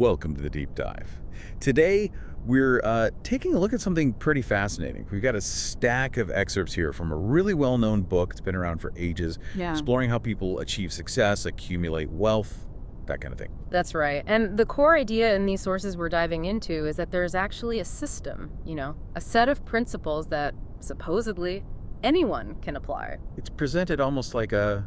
Welcome to the Deep Dive. Today, we're taking a look at something pretty fascinating. We've got a stack of excerpts here from a really well-known book. It's been around for ages, Yeah, exploring how people achieve success, accumulate wealth, that kind of thing. that's right. And the core idea in these sources we're diving into is that there's actually a system, a set of principles that supposedly anyone can apply. It's presented almost like a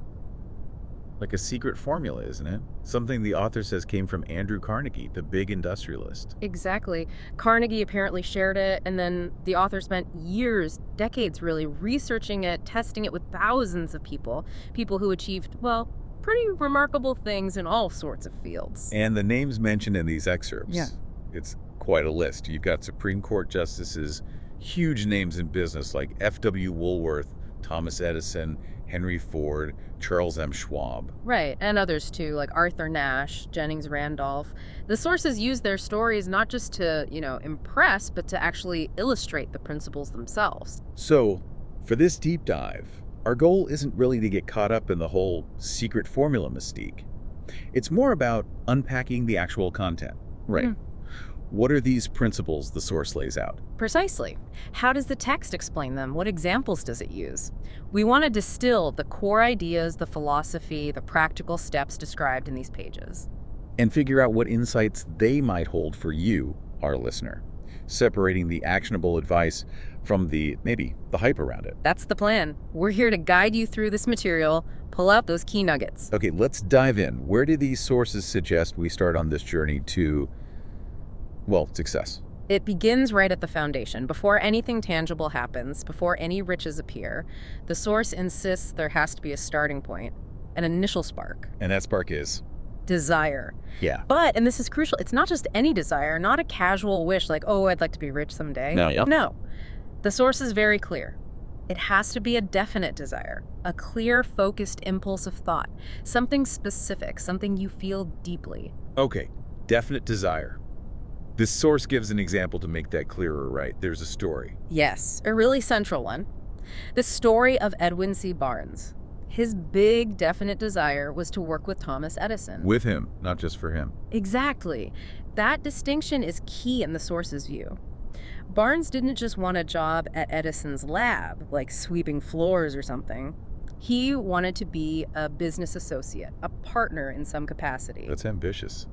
secret formula, isn't it? Something the author says came from Andrew Carnegie, the big industrialist. Exactly. Carnegie apparently shared it, and then the author spent years, decades really, researching it, testing it with thousands of people who achieved, well, pretty remarkable things in all sorts of fields. And the names mentioned in these excerpts, Yeah. it's quite a list. You've got Supreme Court justices, huge names in business like F.W. Woolworth, Thomas Edison, Henry Ford, Charles M. Schwab. Right, and others too, like Arthur Nash, Jennings Randolph. The sources use their stories not just to, impress, but to actually illustrate the principles themselves. So, for this deep dive, our goal isn't really to get caught up in the whole secret formula mystique. It's more about unpacking the actual content. Right. Mhm. What are these principles the source lays out? Precisely. How does the text explain them? What examples does it use? We want to distill the core ideas, the philosophy, the practical steps described in these pages. And figure out what insights they might hold for you, our listener, separating the actionable advice from maybe the hype around it. That's the plan. We're here to guide you through this material, pull out those key nuggets. Okay, let's dive in. Where do these sources suggest we start on this journey to, well, success? It begins right at the foundation. Before anything tangible happens, before any riches appear, the source insists there has to be a starting point, an initial spark, And that spark is, desire. yeah. But, and this is crucial, it's not just any desire, not a casual wish like, oh, I'd like to be rich someday. No, yep. No. The source is very clear. It has to be a definite desire, a clear, focused impulse of thought, something specific, something you feel deeply. Okay, definite desire. This source gives an example to make that clearer, right? There's a story. Yes, a really central one. The story of Edwin C. Barnes. His big, definite desire was to work with Thomas Edison. With him, not just for him. Exactly. That distinction is key in the source's view. Barnes didn't just want a job at Edison's lab, like sweeping floors or something. He wanted to be a business associate, a partner in some capacity. That's ambitious.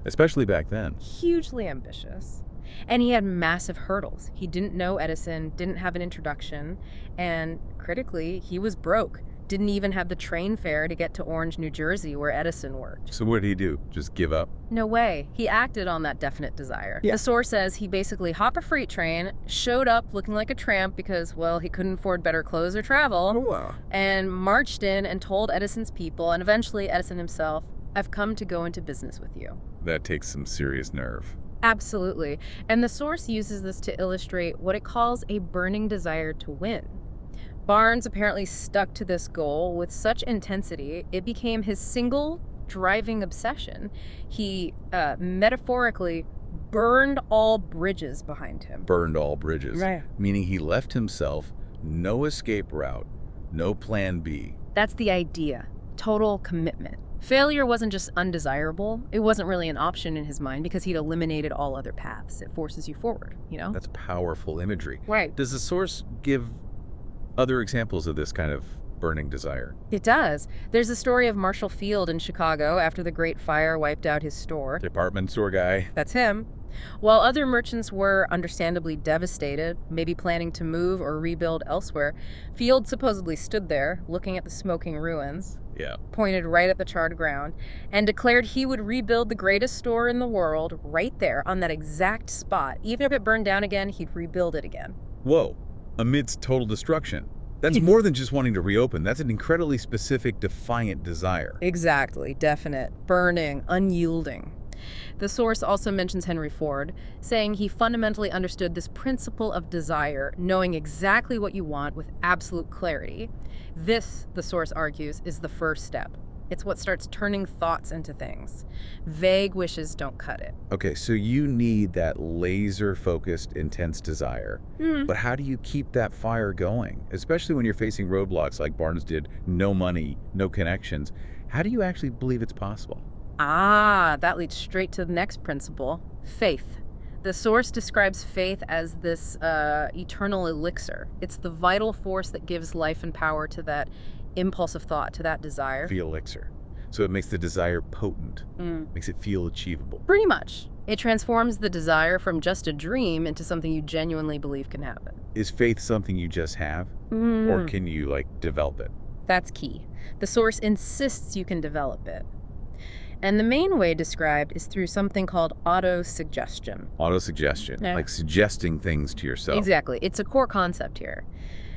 Especially back then. Hugely ambitious. And he had massive hurdles. He didn't know Edison, didn't have an introduction, and critically, he was broke. Didn't even have the train fare to get to Orange, New Jersey, where Edison worked. So what did he do? Just give up? No way. He acted on that definite desire. Yeah. The source says he basically hopped a freight train, showed up looking like a tramp because, well, he couldn't afford better clothes or travel, Wow. and marched in and told Edison's people, and eventually Edison himself, I've come to go into business with you. That takes some serious nerve. Absolutely. And the source uses this to illustrate what it calls a burning desire to win. Barnes apparently stuck to this goal with such intensity, it became his single driving obsession. He metaphorically burned all bridges behind him. Burned all bridges. Right. Meaning he left himself no escape route, no plan B. That's the idea. Total commitment. Failure wasn't just undesirable. It wasn't really an option in his mind because he'd eliminated all other paths. It forces you forward, That's powerful imagery. Right. Does the source give other examples of this kind of burning desire? It does. There's a story of Marshall Field in Chicago after the Great Fire wiped out his store. Department store guy. That's him. While other merchants were understandably devastated, maybe planning to move or rebuild elsewhere, Field supposedly stood there, looking at the smoking ruins, Yeah. pointed right at the charred ground, and declared he would rebuild the greatest store in the world right there on that exact spot. Even if it burned down again, he'd rebuild it again. Whoa. Amidst total destruction. That's more than just wanting to reopen. That's an incredibly specific, defiant desire. Exactly. Definite. Burning. Unyielding. The source also mentions Henry Ford, saying he fundamentally understood this principle of desire, knowing exactly what you want with absolute clarity. This, the source argues, is the first step. It's what starts turning thoughts into things. Vague wishes don't cut it. Okay, so you need that laser-focused, intense desire. But how do you keep that fire going? Especially when you're facing roadblocks like Barnes did, no money, no connections. How do you actually believe it's possible? Ah, that leads straight to the next principle, faith. The source describes faith as this eternal elixir. It's the vital force that gives life and power to that impulse of thought, to that desire. The elixir. So it makes the desire potent, Mm. makes it feel achievable. Pretty much. It transforms the desire from just a dream into something you genuinely believe can happen. Is faith something you just have? Or Mm. can you, like, develop it? That's key. The source insists you can develop it. And the main way described is through something called autosuggestion. Autosuggestion, Yeah. like suggesting things to yourself. Exactly. It's a core concept here.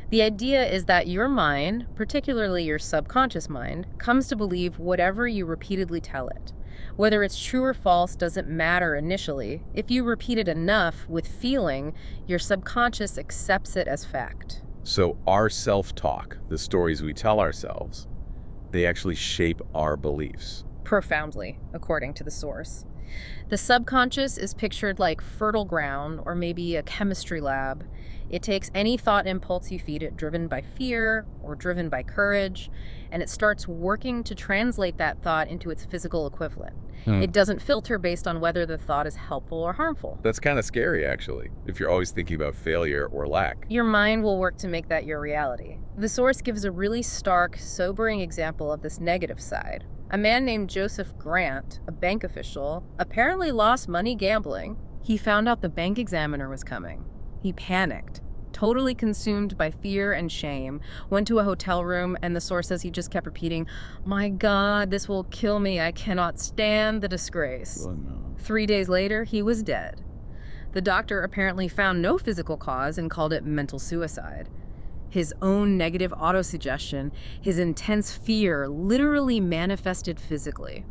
The idea is that your mind, particularly your subconscious mind, comes to believe whatever you repeatedly tell it. Whether it's true or false doesn't matter initially. If you repeat it enough with feeling, your subconscious accepts it as fact. So our self-talk, the stories we tell ourselves, they actually shape our beliefs. Profoundly, according to the source. The subconscious is pictured like fertile ground or maybe a chemistry lab. It takes any thought impulse you feed it, driven by fear or driven by courage, and it starts working to translate that thought into its physical equivalent. It doesn't filter based on whether the thought is helpful or harmful. That's kind of scary, actually, if you're always thinking about failure or lack. Your mind will work to make that your reality. The source gives a really stark, sobering example of this negative side. A man named Joseph Grant, a bank official, apparently lost money gambling. He found out the bank examiner was coming. He panicked, totally consumed by fear and shame, went to a hotel room, and the source says he just kept repeating, "My God, this will kill me. I cannot stand the disgrace." Oh, no. 3 days later, he was dead. The doctor apparently found no physical cause and called it mental suicide. His own negative autosuggestion, his intense fear, literally manifested physically.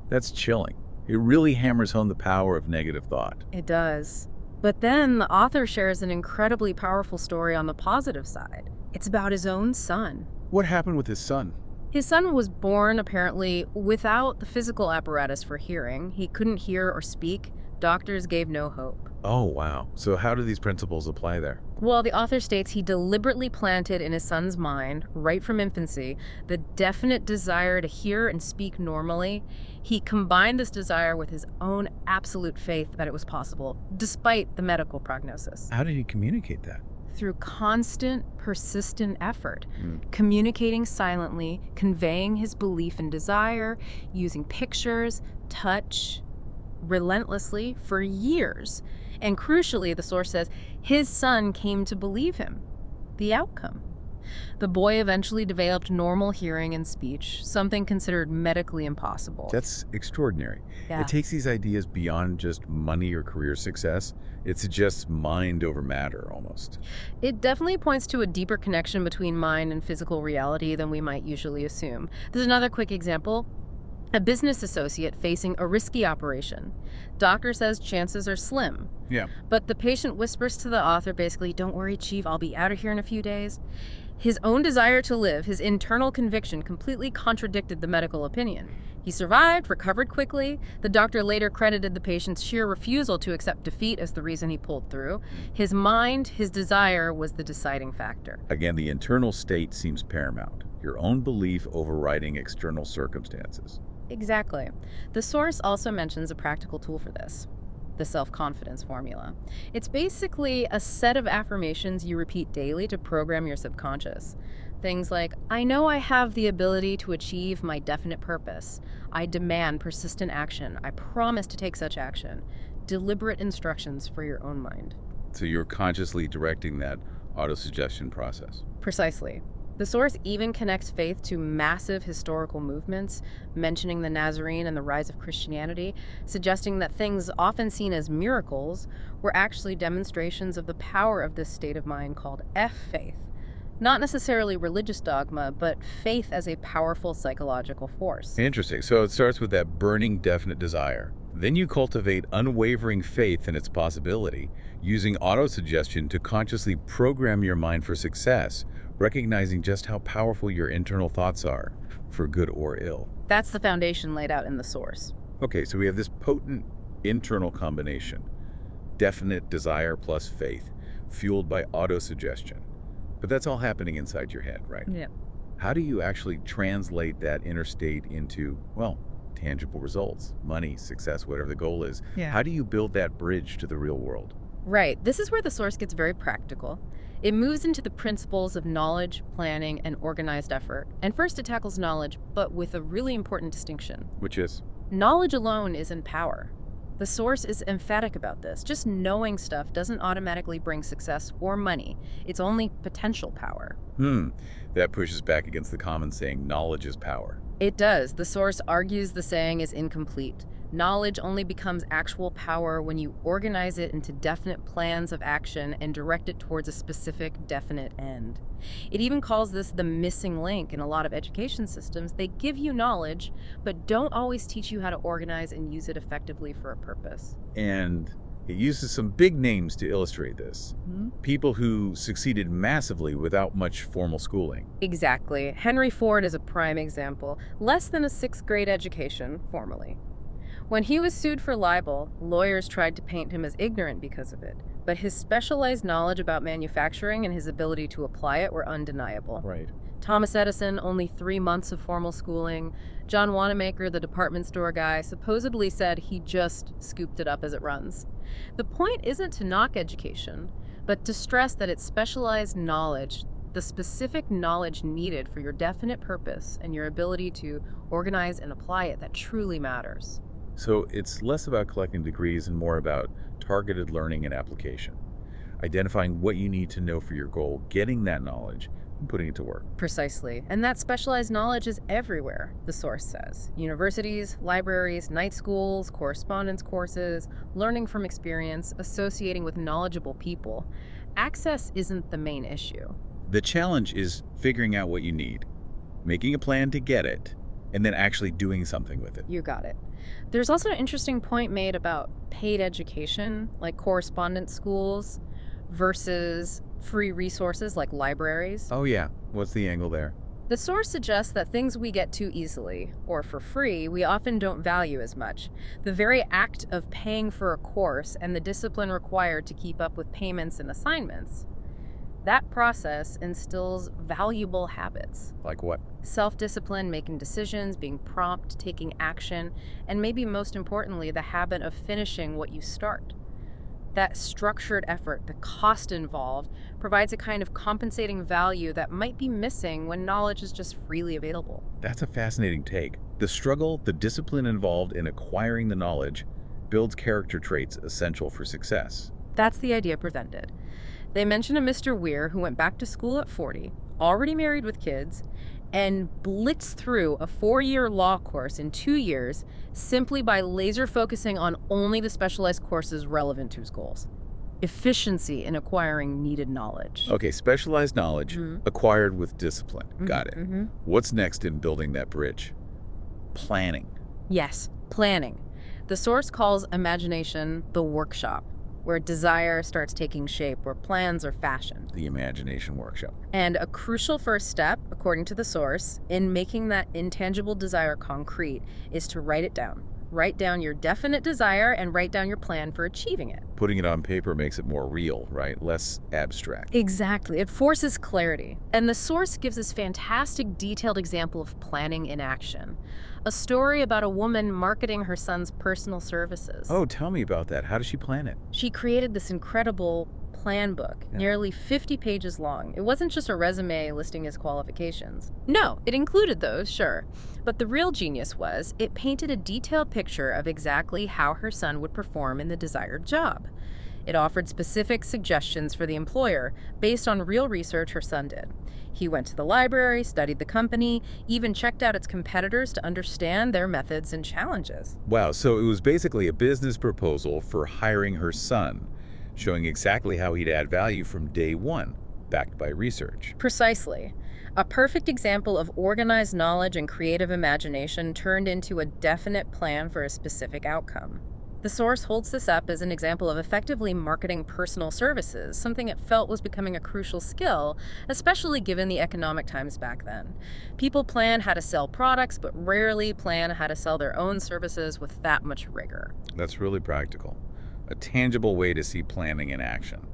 That's chilling. It really hammers home the power of negative thought. It does. But then the author shares an incredibly powerful story on the positive side. It's about his own son. What happened with his son? His son was born, apparently, without the physical apparatus for hearing. He couldn't hear or speak. Doctors gave no hope. Oh, wow. So how do these principles apply there? Well, the author states he deliberately planted in his son's mind, right from infancy, the definite desire to hear and speak normally. He combined this desire with his own absolute faith that it was possible, despite the medical prognosis. How did he communicate that? Through constant, persistent effort, communicating silently, conveying his belief and desire, using pictures, touch, relentlessly for years. And crucially, the source says, his son came to believe him. The outcome. The boy eventually developed normal hearing and speech, something considered medically impossible. That's extraordinary. Yeah. It takes these ideas beyond just money or career success. It suggests mind over matter, almost. It definitely points to a deeper connection between mind and physical reality than we might usually assume. There's another quick example. A business associate facing a risky operation. Doctor says chances are slim. Yeah. But the patient whispers to the author basically, "Don't worry, Chief, I'll be out of here in a few days." His own desire to live, his internal conviction, completely contradicted the medical opinion. He survived, recovered quickly. The doctor later credited the patient's sheer refusal to accept defeat as the reason he pulled through. His mind, his desire, was the deciding factor. Again, the internal state seems paramount. Your own belief overriding external circumstances. Exactly. The source also mentions a practical tool for this, the self-confidence formula. It's basically a set of affirmations you repeat daily to program your subconscious. Things like, "I know I have the ability to achieve my definite purpose. I demand persistent action. I promise to take such action." Deliberate instructions for your own mind. So you're consciously directing that autosuggestion process. Precisely. The source even connects faith to massive historical movements, mentioning the Nazarene and the rise of Christianity, suggesting that things often seen as miracles were actually demonstrations of the power of this state of mind called faith. Not necessarily religious dogma, but faith as a powerful psychological force. Interesting. So it starts with that burning, definite desire. Then you cultivate unwavering faith in its possibility, using autosuggestion to consciously program your mind for success, recognizing just how powerful your internal thoughts are, for good or ill. That's the foundation laid out in the source. Okay, so we have this potent internal combination. Definite desire plus faith, fueled by autosuggestion. But that's all happening inside your head, right? Yeah. How do you actually translate that inner state into, well, tangible results, money, success, whatever the goal is. Yeah. How do you build that bridge to the real world? Right. This is where the source gets very practical. It moves into the principles of knowledge, planning, and organized effort. And first it tackles knowledge, but with a really important distinction. Which is? Knowledge alone isn't power. The source is emphatic about this. Just knowing stuff doesn't automatically bring success or money. It's only potential power. That pushes back against the common saying, knowledge is power. It does. The source argues the saying is incomplete. Knowledge only becomes actual power when you organize it into definite plans of action and direct it towards a specific, definite end. It even calls this the missing link in a lot of education systems. They give you knowledge, but don't always teach you how to organize and use it effectively for a purpose. And it uses some big names to illustrate this. People who succeeded massively without much formal schooling. Exactly. Henry Ford is a prime example. Less than a 6th grade education, formally. When he was sued for libel, lawyers tried to paint him as ignorant because of it, but his specialized knowledge about manufacturing and his ability to apply it were undeniable. Right. Thomas Edison, only 3 months of formal schooling. John Wanamaker, the department store guy, supposedly said he just scooped it up as it runs. The point isn't to knock education, but to stress that it's specialized knowledge, the specific knowledge needed for your definite purpose and your ability to organize and apply it that truly matters. So it's less about collecting degrees and more about targeted learning and application. Identifying what you need to know for your goal, getting that knowledge, and putting it to work. Precisely. And that specialized knowledge is everywhere, the source says. Universities, libraries, night schools, correspondence courses, learning from experience, associating with knowledgeable people. Access isn't the main issue. The challenge is figuring out what you need, making a plan to get it, and then actually doing something with it. You got it. There's also an interesting point made about paid education, like correspondence schools, versus free resources like libraries. Oh yeah, what's the angle there? The source suggests that things we get too easily, or for free, we often don't value as much. The very act of paying for a course and the discipline required to keep up with payments and assignments, that process instills valuable habits. Like what? Self-discipline, making decisions, being prompt, taking action, and maybe most importantly, the habit of finishing what you start. That structured effort, the cost involved, provides a kind of compensating value that might be missing when knowledge is just freely available. That's a fascinating take. The struggle, the discipline involved in acquiring the knowledge, builds character traits essential for success. That's the idea presented. They mention a Mr. Weir who went back to school at 40, already married with kids, and blitzed through a 4-year law course in 2 years simply by laser focusing on only the specialized courses relevant to his goals. Efficiency in acquiring needed knowledge. Okay, specialized knowledge acquired with discipline. Got it. What's next in building that bridge? Planning. Yes, planning. The source calls imagination the workshop, where desire starts taking shape, where plans are fashioned. The imagination workshop. And a crucial first step, according to the source, in making that intangible desire concrete is to write it down. Write down your definite desire and write down your plan for achieving it. Putting it on paper makes it more real, right? Less abstract. Exactly. It forces clarity. And the source gives this fantastic, detailed example of planning in action. A story about a woman marketing her son's personal services. Oh, tell me about that. How does she plan it? She created this incredible plan book, nearly 50 pages long. It wasn't just a resume listing his qualifications. No, it included those, sure. But the real genius was, it painted a detailed picture of exactly how her son would perform in the desired job. It offered specific suggestions for the employer based on real research her son did. He went to the library, studied the company, even checked out its competitors to understand their methods and challenges. Wow, so it was basically a business proposal for hiring her son, showing exactly how he'd add value from day one, backed by research. Precisely. A perfect example of organized knowledge and creative imagination turned into a definite plan for a specific outcome. The source holds this up as an example of effectively marketing personal services, something it felt was becoming a crucial skill, especially given the economic times back then. People plan how to sell products, but rarely plan how to sell their own services with that much rigor. That's really practical. A tangible way to see planning in action.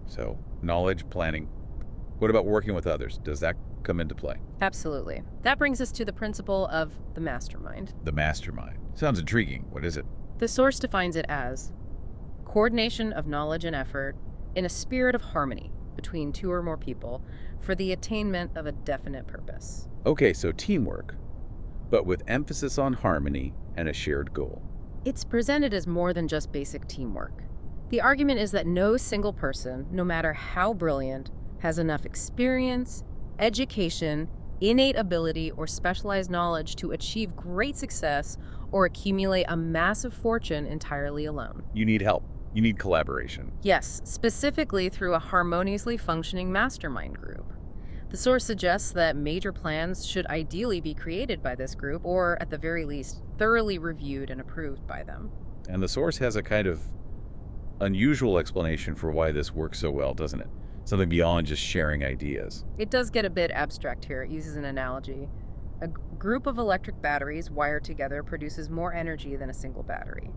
So, knowledge, planning. What about working with others? Does that come into play. Absolutely. That brings us to the principle of the mastermind. The mastermind. Sounds intriguing. What is it? The source defines it as coordination of knowledge and effort in a spirit of harmony between two or more people for the attainment of a definite purpose. Okay, so teamwork, but with emphasis on harmony and a shared goal. It's presented as more than just basic teamwork. The argument is that no single person, no matter how brilliant, has enough experience, education, innate ability, or specialized knowledge to achieve great success or accumulate a massive fortune entirely alone. You need help. You need collaboration. Yes, specifically through a harmoniously functioning mastermind group. The source suggests that major plans should ideally be created by this group, or at the very least, thoroughly reviewed and approved by them. And the source has a kind of unusual explanation for why this works so well, doesn't it? Something beyond just sharing ideas. It does get a bit abstract here. It uses an analogy. A group of electric batteries wired together produces more energy than a single battery.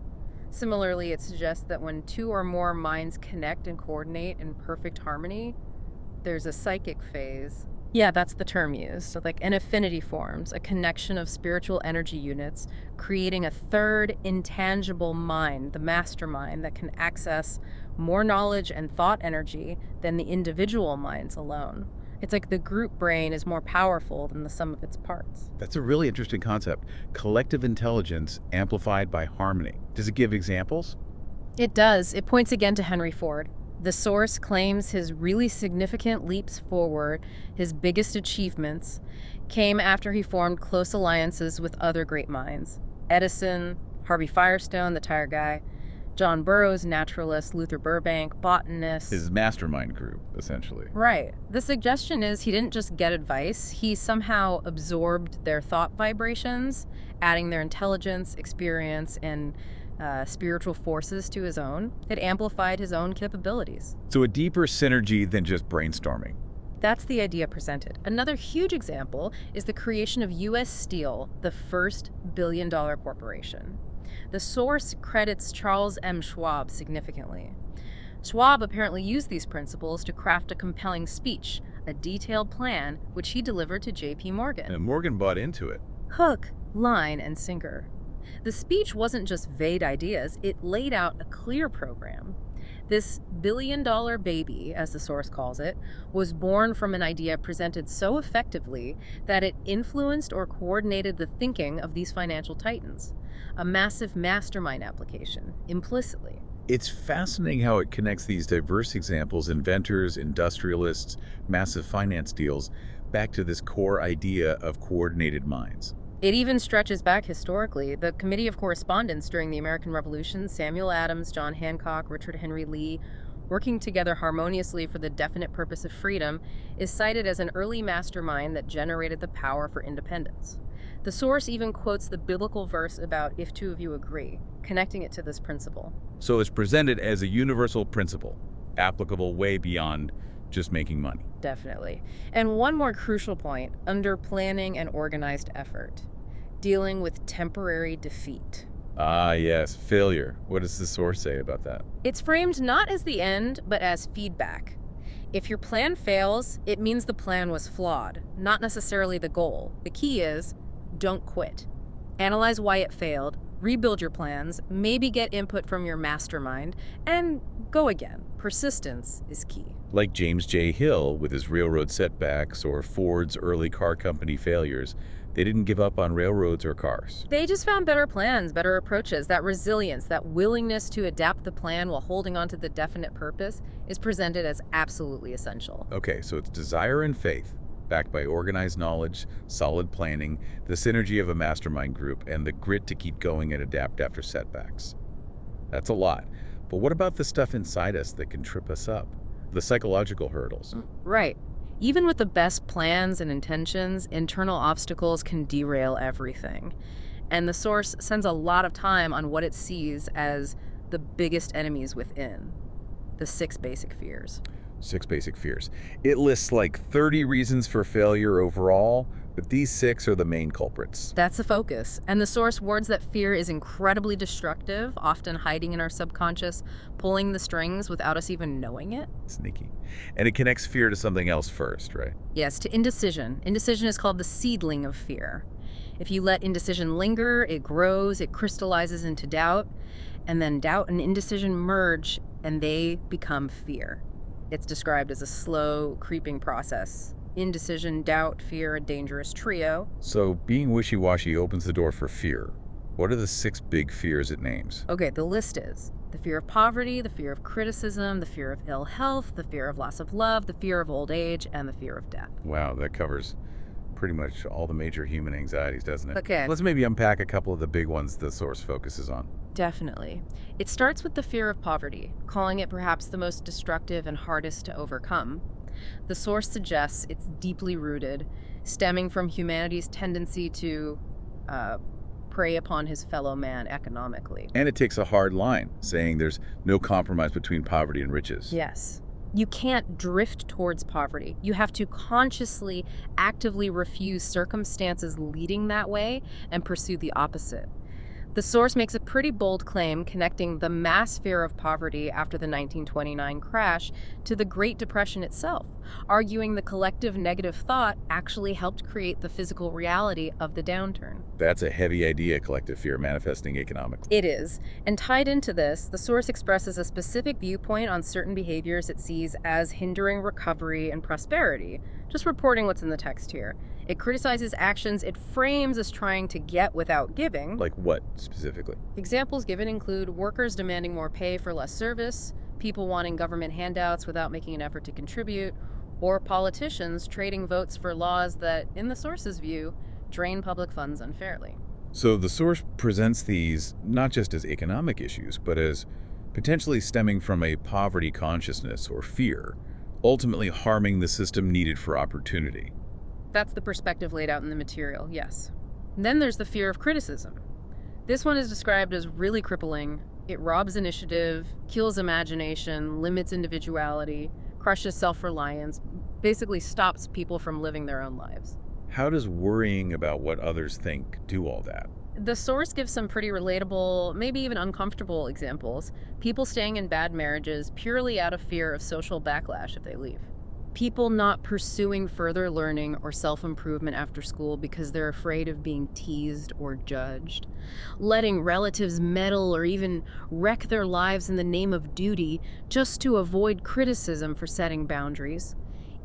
Similarly, it suggests that when two or more minds connect and coordinate in perfect harmony, there's a psychic phase. Yeah, that's the term used. So like an affinity forms, a connection of spiritual energy units, creating a third intangible mind, the mastermind, that can access more knowledge and thought energy than the individual minds alone. It's like the group brain is more powerful than the sum of its parts. That's a really interesting concept. Collective intelligence amplified by harmony. Does it give examples? It does. It points again to Henry Ford. The source claims his really significant leaps forward, his biggest achievements, came after he formed close alliances with other great minds. Edison, Harvey Firestone, the tire guy, John Burroughs, naturalist, Luther Burbank, botanist. His mastermind group, essentially. Right. The suggestion is he didn't just get advice, he somehow absorbed their thought vibrations, adding their intelligence, experience, and spiritual forces to his own. It amplified his own capabilities. So a deeper synergy than just brainstorming. That's the idea presented. Another huge example is the creation of U.S. Steel, the first billion-dollar corporation. The source credits Charles M. Schwab significantly. Schwab apparently used these principles to craft a compelling speech, a detailed plan, which he delivered to J.P. Morgan. And Morgan bought into it. Hook, line, and sinker. The speech wasn't just vague ideas, it laid out a clear program. This billion-dollar baby, as the source calls it, was born from an idea presented so effectively that it influenced or coordinated the thinking of these financial titans. A massive mastermind application, implicitly. It's fascinating how it connects these diverse examples, inventors, industrialists, massive finance deals, back to this core idea of coordinated minds. It even stretches back historically. The Committee of Correspondence during the American Revolution, Samuel Adams, John Hancock, Richard Henry Lee, working together harmoniously for the definite purpose of freedom, is cited as an early mastermind that generated the power for independence. The source even quotes the biblical verse about if two of you agree, connecting it to this principle. So it's presented as a universal principle, applicable way beyond just making money. Definitely. And one more crucial point, under planning and organized effort, dealing with temporary defeat. Ah, yes, failure. What does the source say about that? It's framed not as the end, but as feedback. If your plan fails, it means the plan was flawed, not necessarily the goal. The key is, don't quit. Analyze why it failed, rebuild your plans, maybe get input from your mastermind, and go again. Persistence is key. Like James J. Hill with his railroad setbacks or Ford's early car company failures, they didn't give up on railroads or cars. They just found better plans, better approaches. That resilience, that willingness to adapt the plan while holding on to the definite purpose is presented as absolutely essential. Okay, so it's desire and faith, backed by organized knowledge, solid planning, the synergy of a mastermind group, and the grit to keep going and adapt after setbacks. That's a lot. But what about the stuff inside us that can trip us up? The psychological hurdles. Right. Even with the best plans and intentions, internal obstacles can derail everything. And the source spends a lot of time on what it sees as the biggest enemies within, the 6 basic fears. 6 basic fears. It lists like 30 reasons for failure overall, But these 6 are the main culprits. That's the focus. And the source warns that fear is incredibly destructive, often hiding in our subconscious, pulling the strings without us even knowing it. Sneaky. And it connects fear to something else first, right? Yes, to indecision. Indecision is called the seedling of fear. If you let indecision linger, it grows, it crystallizes into doubt, and then doubt and indecision merge, and they become fear. It's described as a slow, creeping process. Indecision, doubt, fear, a dangerous trio. So being wishy-washy opens the door for fear. What are the 6 big fears it names? Okay, the list is the fear of poverty, the fear of criticism, the fear of ill health, the fear of loss of love, the fear of old age, and the fear of death. Wow, that covers pretty much all the major human anxieties, doesn't it? Okay. Let's maybe unpack a couple of the big ones the source focuses on. Definitely. It starts with the fear of poverty, calling it perhaps the most destructive and hardest to overcome. The source suggests it's deeply rooted, stemming from humanity's tendency to prey upon his fellow man economically. And it takes a hard line, saying there's no compromise between poverty and riches. Yes. You can't drift towards poverty. You have to consciously, actively refuse circumstances leading that way and pursue the opposite. The source makes a pretty bold claim connecting the mass fear of poverty after the 1929 crash to the Great Depression itself, arguing the collective negative thought actually helped create the physical reality of the downturn. That's a heavy idea, collective fear manifesting economically. It is. And tied into this, the source expresses a specific viewpoint on certain behaviors it sees as hindering recovery and prosperity. Just reporting what's in the text here. It criticizes actions it frames as trying to get without giving. Like what, specifically? Examples given include workers demanding more pay for less service, people wanting government handouts without making an effort to contribute, or politicians trading votes for laws that, in the source's view, drain public funds unfairly. So the source presents these not just as economic issues, but as potentially stemming from a poverty consciousness or fear, ultimately harming the system needed for opportunity. That's the perspective laid out in the material, yes. And then there's the fear of criticism. This one is described as really crippling. It robs initiative, kills imagination, limits individuality, crushes self-reliance, basically stops people from living their own lives. How does worrying about what others think do all that? The source gives some pretty relatable, maybe even uncomfortable examples. People staying in bad marriages purely out of fear of social backlash if they leave. People not pursuing further learning or self-improvement after school because they're afraid of being teased or judged. Letting relatives meddle or even wreck their lives in the name of duty just to avoid criticism for setting boundaries.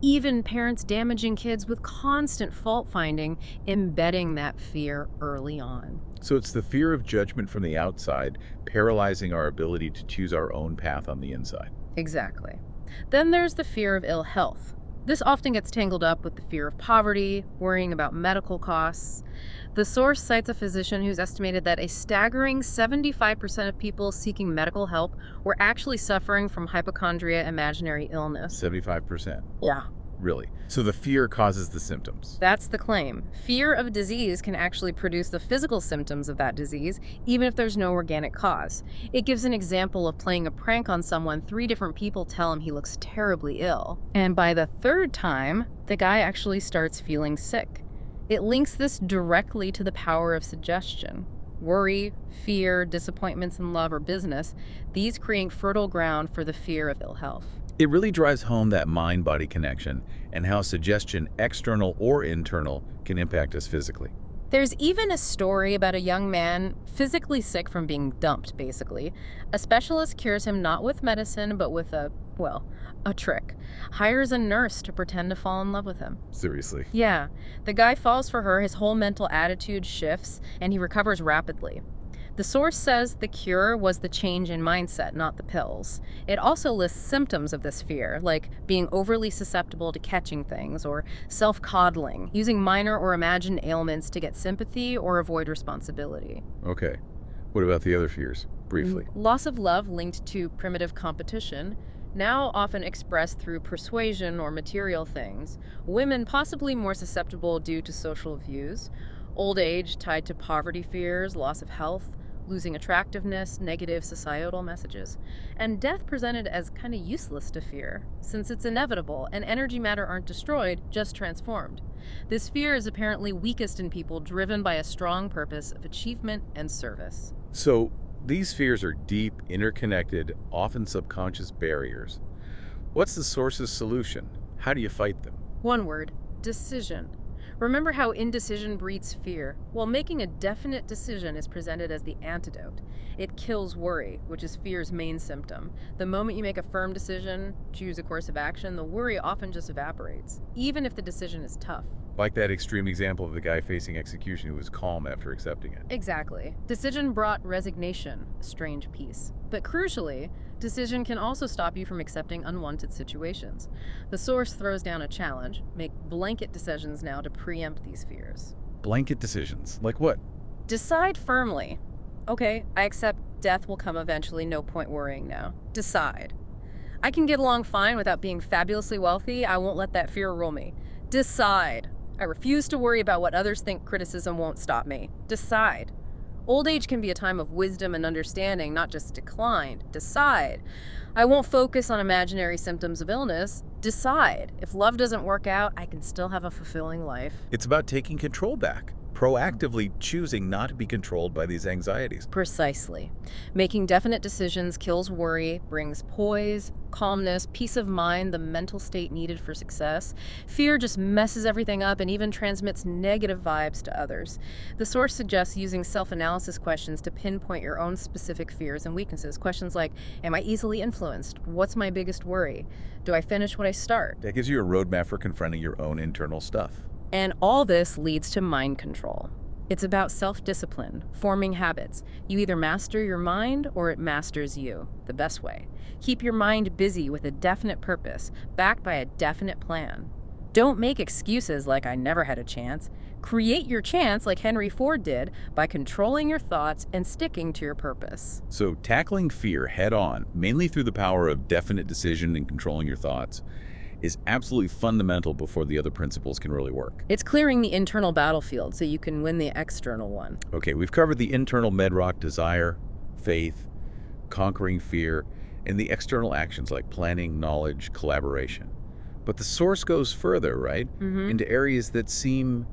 Even parents damaging kids with constant fault-finding, embedding that fear early on. So it's the fear of judgment from the outside, paralyzing our ability to choose our own path on the inside. Exactly. Then there's the fear of ill health. This often gets tangled up with the fear of poverty, worrying about medical costs. The source cites a physician who's estimated that a staggering 75% of people seeking medical help were actually suffering from hypochondria imaginary illness. 75%. Yeah. Really? So the fear causes the symptoms. That's the claim. Fear of disease can actually produce the physical symptoms of that disease, even if there's no organic cause. It gives an example of playing a prank on someone. 3 different people tell him he looks terribly ill. And by the 3rd time, the guy actually starts feeling sick. It links this directly to the power of suggestion. Worry, fear, disappointments in love or business, these create fertile ground for the fear of ill health. It really drives home that mind-body connection and how suggestion, external or internal, can impact us physically. There's even a story about a young man physically sick from being dumped, basically. A specialist cures him not with medicine, but with a trick. Hires a nurse to pretend to fall in love with him. Seriously. Yeah. The guy falls for her, his whole mental attitude shifts, and he recovers rapidly. The source says the cure was the change in mindset, not the pills. It also lists symptoms of this fear, like being overly susceptible to catching things or self-coddling, using minor or imagined ailments to get sympathy or avoid responsibility. Okay. What about the other fears? Briefly. Loss of love linked to primitive competition, now often expressed through persuasion or material things. Women possibly more susceptible due to social views. Old age tied to poverty fears, loss of health. losing attractiveness, negative societal messages, and death presented as kind of useless to fear, since it's inevitable and energy matter aren't destroyed, just transformed. This fear is apparently weakest in people driven by a strong purpose of achievement and service. So, these fears are deep, interconnected, often subconscious barriers. What's the source's solution? How do you fight them? One word: decision. Remember how indecision breeds fear? Well, making a definite decision is presented as the antidote. It kills worry, which is fear's main symptom. The moment you make a firm decision, choose a course of action, the worry often just evaporates, even if the decision is tough. Like that extreme example of the guy facing execution who was calm after accepting it. Exactly. Decision brought resignation, a strange peace. But crucially, decision can also stop you from accepting unwanted situations. The source throws down a challenge: make blanket decisions now to preempt these fears. Blanket decisions? Like what? Decide firmly. Okay, I accept death will come eventually, no point worrying now. Decide. I can get along fine without being fabulously wealthy. I won't let that fear rule me. Decide. I refuse to worry about what others think. Criticism won't stop me. Decide. Old age can be a time of wisdom and understanding, not just decline. Decide. I won't focus on imaginary symptoms of illness. Decide. If love doesn't work out, I can still have a fulfilling life. It's about taking control back, proactively choosing not to be controlled by these anxieties. Precisely. Making definite decisions kills worry, brings poise, calmness, peace of mind, the mental state needed for success. Fear just messes everything up and even transmits negative vibes to others. The source suggests using self-analysis questions to pinpoint your own specific fears and weaknesses. Questions like, am I easily influenced? What's my biggest worry? Do I finish what I start? That gives you a roadmap for confronting your own internal stuff. And all this leads to mind control. It's about self-discipline, forming habits. You either master your mind or it masters you, the best way. Keep your mind busy with a definite purpose, backed by a definite plan. Don't make excuses like I never had a chance. Create your chance like Henry Ford did by controlling your thoughts and sticking to your purpose. So tackling fear head on, mainly through the power of definite decision and controlling your thoughts, is absolutely fundamental before the other principles can really work. It's clearing the internal battlefield so you can win the external one. Okay, we've covered the internal bedrock: desire, faith, conquering fear, and the external actions like planning, knowledge, collaboration. But the source goes further, right? Into areas that seem,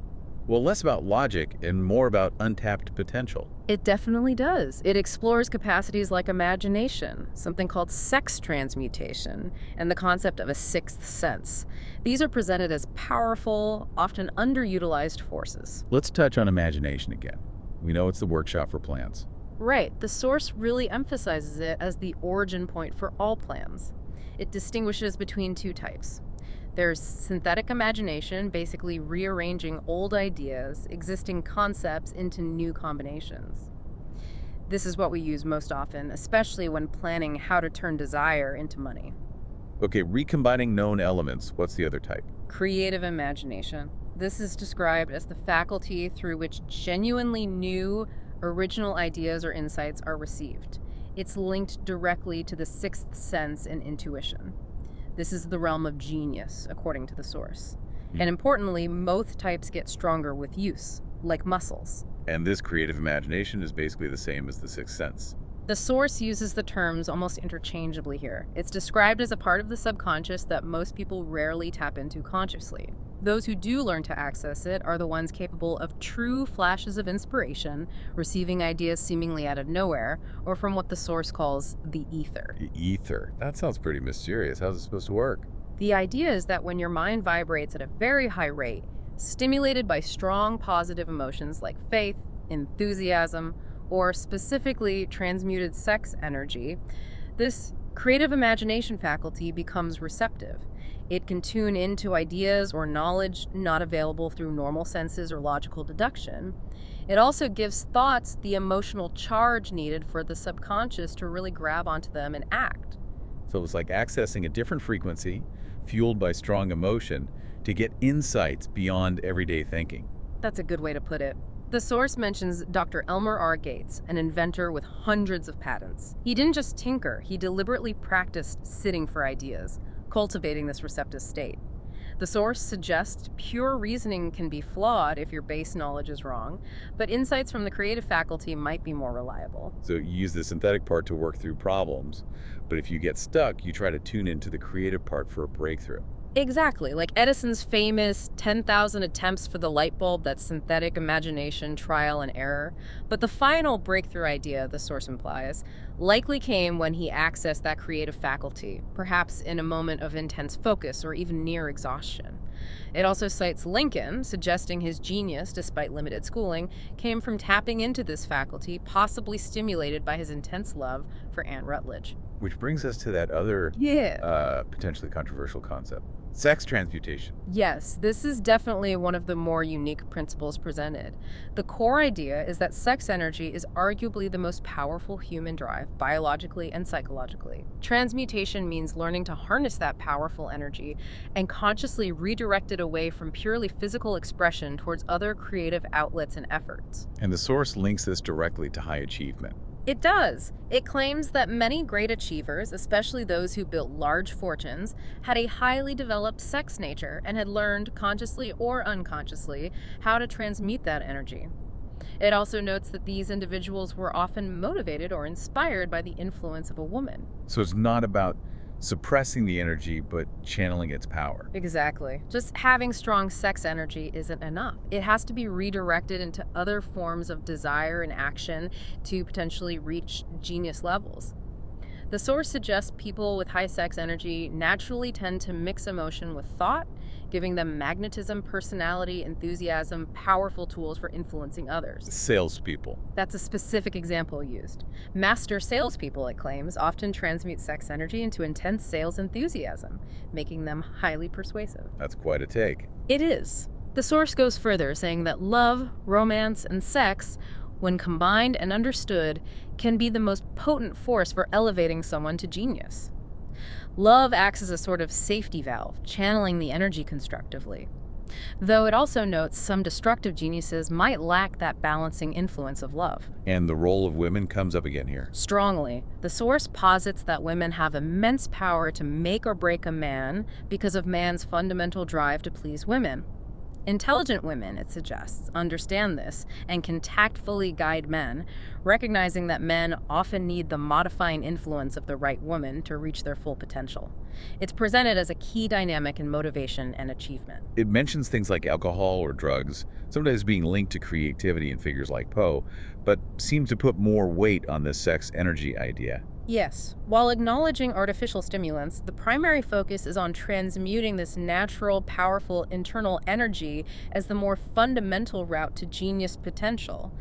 well, less about logic and more about untapped potential. It definitely does. It explores capacities like imagination, something called sex transmutation, and the concept of a sixth sense. These are presented as powerful, often underutilized forces. Let's touch on imagination again. We know it's the workshop for plans. Right. The source really emphasizes it as the origin point for all plans. It distinguishes between two types. There's synthetic imagination, basically rearranging old ideas, existing concepts into new combinations. This is what we use most often, especially when planning how to turn desire into money. Okay, recombining known elements. What's the other type? Creative imagination. This is described as the faculty through which genuinely new, original ideas or insights are received. It's linked directly to the sixth sense and intuition. This is the realm of genius, according to the source. And importantly, both types get stronger with use, like muscles. And this creative imagination is basically the same as the sixth sense. The source uses the terms almost interchangeably here. It's described as a part of the subconscious that most people rarely tap into consciously. Those who do learn to access it are the ones capable of true flashes of inspiration, receiving ideas seemingly out of nowhere, or from what the source calls the ether. The ether. That sounds pretty mysterious. How's it supposed to work? The idea is that when your mind vibrates at a very high rate, stimulated by strong positive emotions like faith, enthusiasm, or specifically transmuted sex energy, this creative imagination faculty becomes receptive. It can tune into ideas or knowledge not available through normal senses or logical deduction. It also gives thoughts the emotional charge needed for the subconscious to really grab onto them and act. So it's like accessing a different frequency, fueled by strong emotion, to get insights beyond everyday thinking. That's a good way to put it. The source mentions Dr. Elmer R. Gates, an inventor with hundreds of patents. He didn't just tinker, he deliberately practiced sitting for ideas, cultivating this receptive state. The source suggests pure reasoning can be flawed if your base knowledge is wrong, but insights from the creative faculty might be more reliable. So you use the synthetic part to work through problems, but if you get stuck, you try to tune into the creative part for a breakthrough. Exactly, like Edison's famous 10,000 attempts for the light bulb, that's synthetic imagination, trial and error. But the final breakthrough idea, the source implies, likely came when he accessed that creative faculty, perhaps in a moment of intense focus or even near exhaustion. It also cites Lincoln, suggesting his genius, despite limited schooling, came from tapping into this faculty, possibly stimulated by his intense love for Anne Rutledge. Which brings us to that other potentially controversial concept, sex transmutation. Yes, this is definitely one of the more unique principles presented. The core idea is that sex energy is arguably the most powerful human drive, biologically and psychologically. Transmutation means learning to harness that powerful energy and consciously redirect it away from purely physical expression towards other creative outlets and efforts. And the source links this directly to high achievement. It does. It claims that many great achievers, especially those who built large fortunes, had a highly developed sex nature and had learned, consciously or unconsciously, how to transmute that energy. It also notes that these individuals were often motivated or inspired by the influence of a woman. So it's not about suppressing the energy, but channeling its power. Exactly. Just having strong sex energy isn't enough. It has to be redirected into other forms of desire and action to potentially reach genius levels. The source suggests people with high sex energy naturally tend to mix emotion with thought, giving them magnetism, personality, enthusiasm, powerful tools for influencing others. Salespeople. That's a specific example used. Master salespeople, it claims, often transmute sex energy into intense sales enthusiasm, making them highly persuasive. That's quite a take. It is. The source goes further, saying that love, romance, and sex, when combined and understood, can be the most potent force for elevating someone to genius. Love acts as a sort of safety valve, channeling the energy constructively. Though it also notes some destructive geniuses might lack that balancing influence of love. And the role of women comes up again here. Strongly. The source posits that women have immense power to make or break a man because of man's fundamental drive to please women. Intelligent women, it suggests, understand this and can tactfully guide men, recognizing that men often need the modifying influence of the right woman to reach their full potential. It's presented as a key dynamic in motivation and achievement. It mentions things like alcohol or drugs, sometimes being linked to creativity in figures like Poe, but seems to put more weight on this sex energy idea. Yes. While acknowledging artificial stimulants, the primary focus is on transmuting this natural, powerful internal energy as the more fundamental route to genius potential.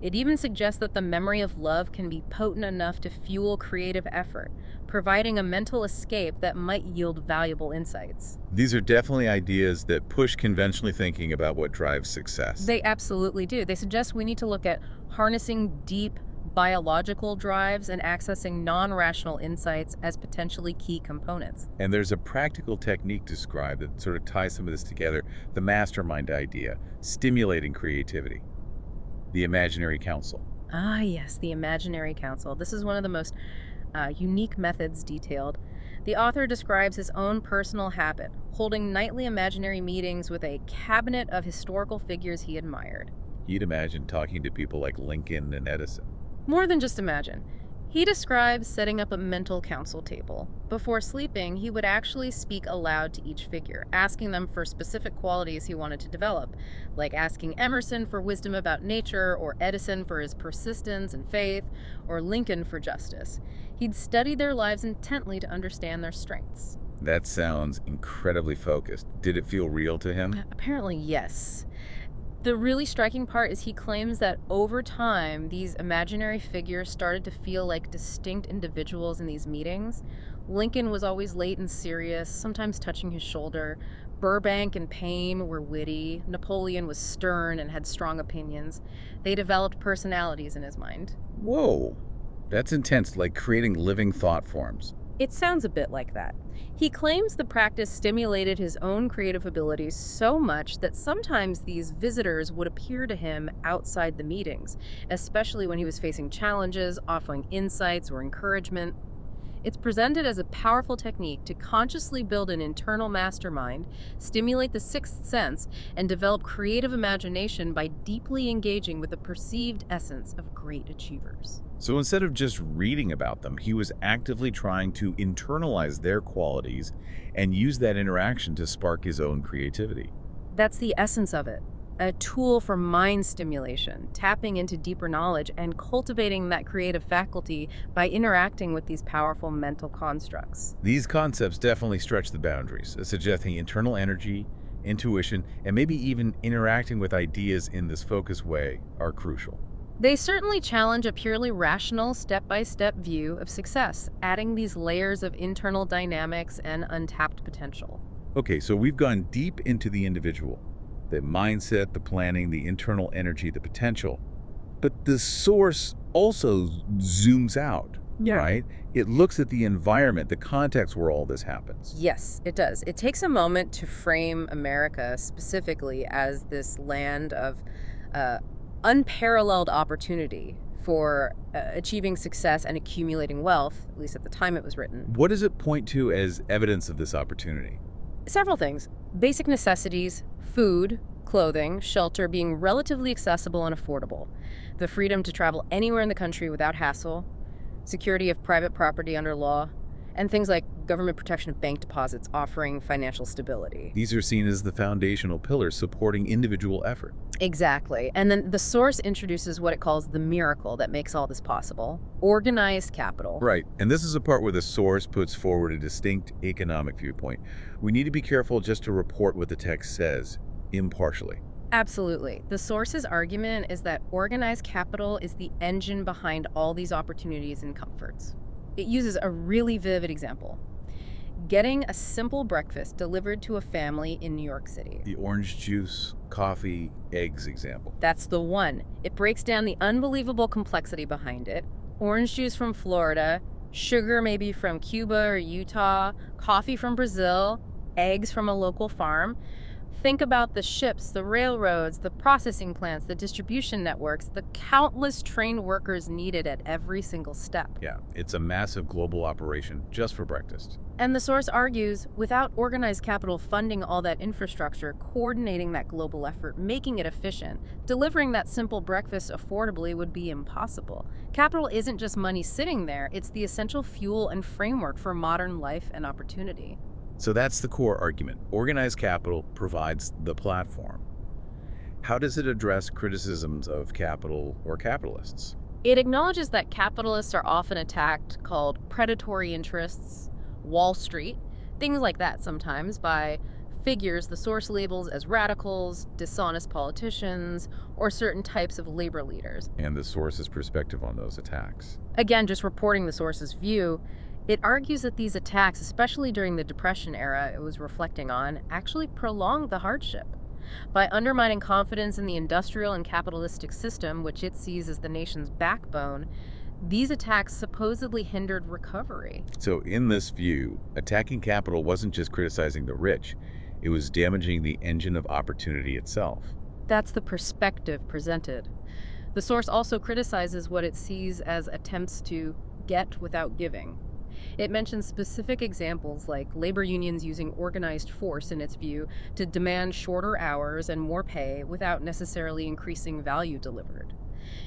It even suggests that the memory of love can be potent enough to fuel creative effort, providing a mental escape that might yield valuable insights. These are definitely ideas that push conventionally thinking about what drives success. They absolutely do. They suggest we need to look at harnessing deep, biological drives and accessing non-rational insights as potentially key components. And there's a practical technique described that sort of ties some of this together, the mastermind idea, stimulating creativity, the imaginary council. Ah, yes, the imaginary council. This is one of the most unique methods detailed. The author describes his own personal habit, holding nightly imaginary meetings with a cabinet of historical figures he admired. He'd imagine talking to people like Lincoln and Edison. More than just imagine. He describes setting up a mental council table. Before sleeping, he would actually speak aloud to each figure, asking them for specific qualities he wanted to develop, like asking Emerson for wisdom about nature, or Edison for his persistence and faith, or Lincoln for justice. He'd study their lives intently to understand their strengths. That sounds incredibly focused. Did it feel real to him? Apparently, yes. The really striking part is he claims that over time, these imaginary figures started to feel like distinct individuals in these meetings. Lincoln was always late and serious, sometimes touching his shoulder. Burbank and Paine were witty. Napoleon was stern and had strong opinions. They developed personalities in his mind. Whoa, that's intense, like creating living thought forms. It sounds a bit like that. He claims the practice stimulated his own creative abilities so much that sometimes these visitors would appear to him outside the meetings, especially when he was facing challenges, offering insights or encouragement. It's presented as a powerful technique to consciously build an internal mastermind, stimulate the sixth sense, and develop creative imagination by deeply engaging with the perceived essence of great achievers. So instead of just reading about them, he was actively trying to internalize their qualities and use that interaction to spark his own creativity. That's the essence of it. A tool for mind stimulation, tapping into deeper knowledge and cultivating that creative faculty by interacting with these powerful mental constructs. These concepts definitely stretch the boundaries, suggesting internal energy, intuition, and maybe even interacting with ideas in this focused way are crucial. They certainly challenge a purely rational, step-by-step view of success, adding these layers of internal dynamics and untapped potential. Okay, so we've gone deep into the individual, the mindset, the planning, the internal energy, the potential. But the source also zooms out, right? It looks at the environment, the context where all this happens. Yes, it does. It takes a moment to frame America specifically as this land of unparalleled opportunity for achieving success and accumulating wealth, at least at the time it was written. What does it point to as evidence of this opportunity? Several things. Basic necessities, food, clothing, shelter being relatively accessible and affordable, the freedom to travel anywhere in the country without hassle, security of private property under law, and things like government protection of bank deposits offering financial stability. These are seen as the foundational pillars supporting individual effort. Exactly. And then the source introduces what it calls the miracle that makes all this possible: organized capital. Right, and this is a part where the source puts forward a distinct economic viewpoint. We need to be careful just to report what the text says, impartially. Absolutely. The source's argument is that organized capital is the engine behind all these opportunities and comforts. It uses a really vivid example: getting a simple breakfast delivered to a family in New York City. The orange juice, coffee, eggs example. That's the one. It breaks down the unbelievable complexity behind it. Orange juice from Florida, sugar maybe from Cuba or Utah, coffee from Brazil, eggs from a local farm. Think about the ships, the railroads, the processing plants, the distribution networks, the countless trained workers needed at every single step. Yeah, it's a massive global operation just for breakfast. And the source argues, without organized capital funding all that infrastructure, coordinating that global effort, making it efficient, delivering that simple breakfast affordably would be impossible. Capital isn't just money sitting there, it's the essential fuel and framework for modern life and opportunity. So that's the core argument. Organized capital provides the platform. How does it address criticisms of capital or capitalists? It acknowledges that capitalists are often attacked, called predatory interests, Wall Street, things like that sometimes, by figures the source labels as radicals, dishonest politicians, or certain types of labor leaders. And the source's perspective on those attacks. Again, just reporting the source's view, it argues that these attacks, especially during the Depression era it was reflecting on, actually prolonged the hardship. By undermining confidence in the industrial and capitalistic system, which it sees as the nation's backbone, these attacks supposedly hindered recovery. So in this view, attacking capital wasn't just criticizing the rich, it was damaging the engine of opportunity itself. That's the perspective presented. The source also criticizes what it sees as attempts to get without giving. It mentions specific examples like labor unions using organized force, in its view, to demand shorter hours and more pay without necessarily increasing value delivered.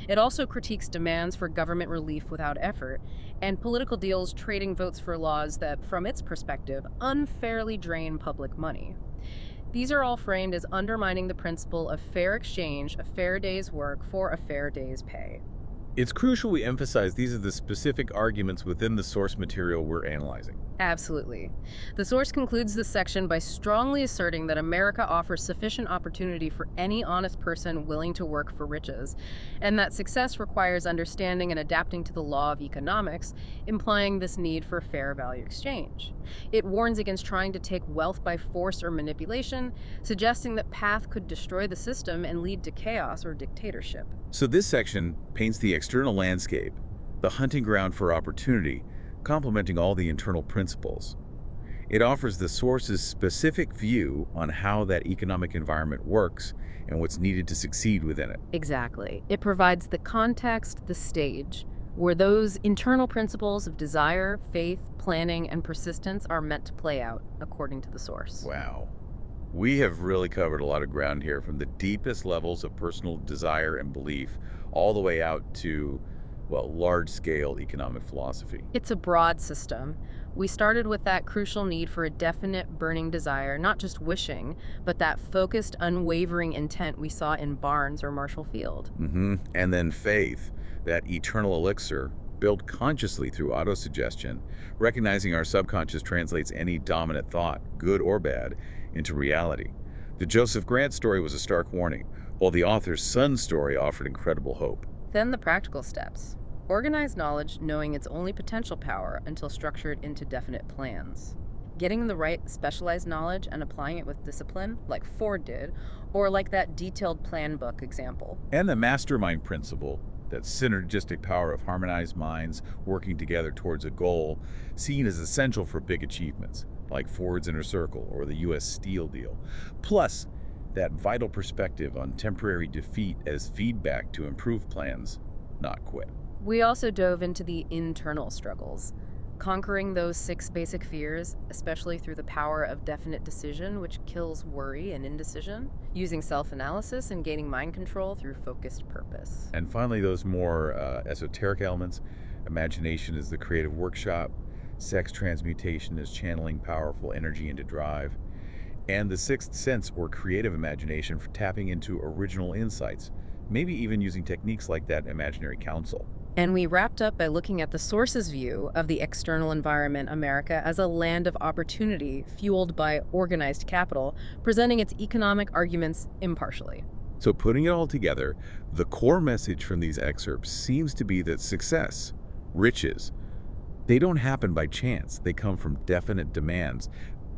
It also critiques demands for government relief without effort, and political deals trading votes for laws that, from its perspective, unfairly drain public money. These are all framed as undermining the principle of fair exchange, a fair day's work for a fair day's pay. It's crucial we emphasize these are the specific arguments within the source material we're analyzing. Absolutely. The source concludes this section by strongly asserting that America offers sufficient opportunity for any honest person willing to work for riches, and that success requires understanding and adapting to the law of economics, implying this need for fair value exchange. It warns against trying to take wealth by force or manipulation, suggesting that path could destroy the system and lead to chaos or dictatorship. So this section paints the external landscape, the hunting ground for opportunity, complementing all the internal principles. It offers the source's specific view on how that economic environment works and what's needed to succeed within it. Exactly. It provides the context, the stage, where those internal principles of desire, faith, planning, and persistence are meant to play out, according to the source. Wow. We have really covered a lot of ground here, from the deepest levels of personal desire and belief all the way out to, well, large-scale economic philosophy. It's a broad system. We started with that crucial need for a definite burning desire, not just wishing, but that focused, unwavering intent we saw in Barnes or Marshall Field. And then faith, that eternal elixir, built consciously through autosuggestion, recognizing our subconscious translates any dominant thought, good or bad, into reality. The Joseph Grant story was a stark warning, while the author's son's story offered incredible hope. Then the practical steps. Organize knowledge knowing its only potential power until structured into definite plans. Getting the right specialized knowledge and applying it with discipline, like Ford did, or like that detailed plan book example. And the mastermind principle, that synergistic power of harmonized minds working together towards a goal, seen as essential for big achievements, like Ford's Inner Circle or the U.S. Steel deal. Plus, that vital perspective on temporary defeat as feedback to improve plans, not quit. We also dove into the internal struggles, conquering those 6 basic fears, especially through the power of definite decision, which kills worry and indecision, using self-analysis and gaining mind control through focused purpose. And finally, those more esoteric elements. Imagination is the creative workshop. Sex transmutation is channeling powerful energy into drive. And the sixth sense, or creative imagination, for tapping into original insights, maybe even using techniques like that imaginary counsel. And we wrapped up by looking at the source's view of the external environment, America, as a land of opportunity fueled by organized capital, presenting its economic arguments impartially. So putting it all together, the core message from these excerpts seems to be that success, riches, they don't happen by chance. They come from definite demands,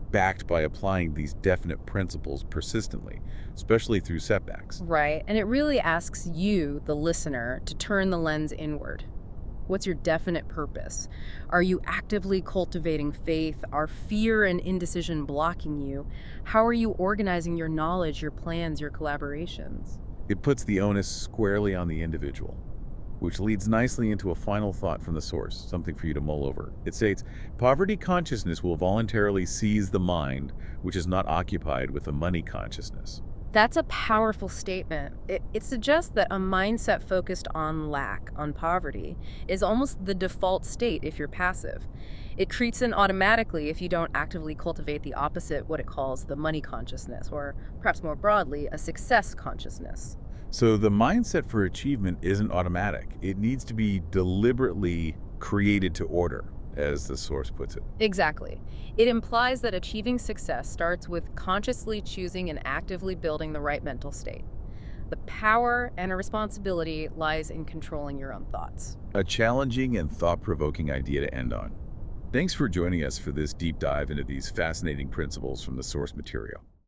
backed by applying these definite principles persistently, especially through setbacks. Right, and it really asks you, the listener, to turn the lens inward. What's your definite purpose? Are you actively cultivating faith? Are fear and indecision blocking you? How are you organizing your knowledge, your plans, your collaborations? It puts the onus squarely on the individual, which leads nicely into a final thought from the source, something for you to mull over. It states, poverty consciousness will voluntarily seize the mind, which is not occupied with a money consciousness. That's a powerful statement. It suggests that a mindset focused on lack, on poverty, is almost the default state if you're passive. It creeps in automatically if you don't actively cultivate the opposite, what it calls the money consciousness, or perhaps more broadly, a success consciousness. So the mindset for achievement isn't automatic. It needs to be deliberately created to order, as the source puts it. Exactly. It implies that achieving success starts with consciously choosing and actively building the right mental state. The power and a responsibility lies in controlling your own thoughts. A challenging and thought-provoking idea to end on. Thanks for joining us for this deep dive into these fascinating principles from the source material.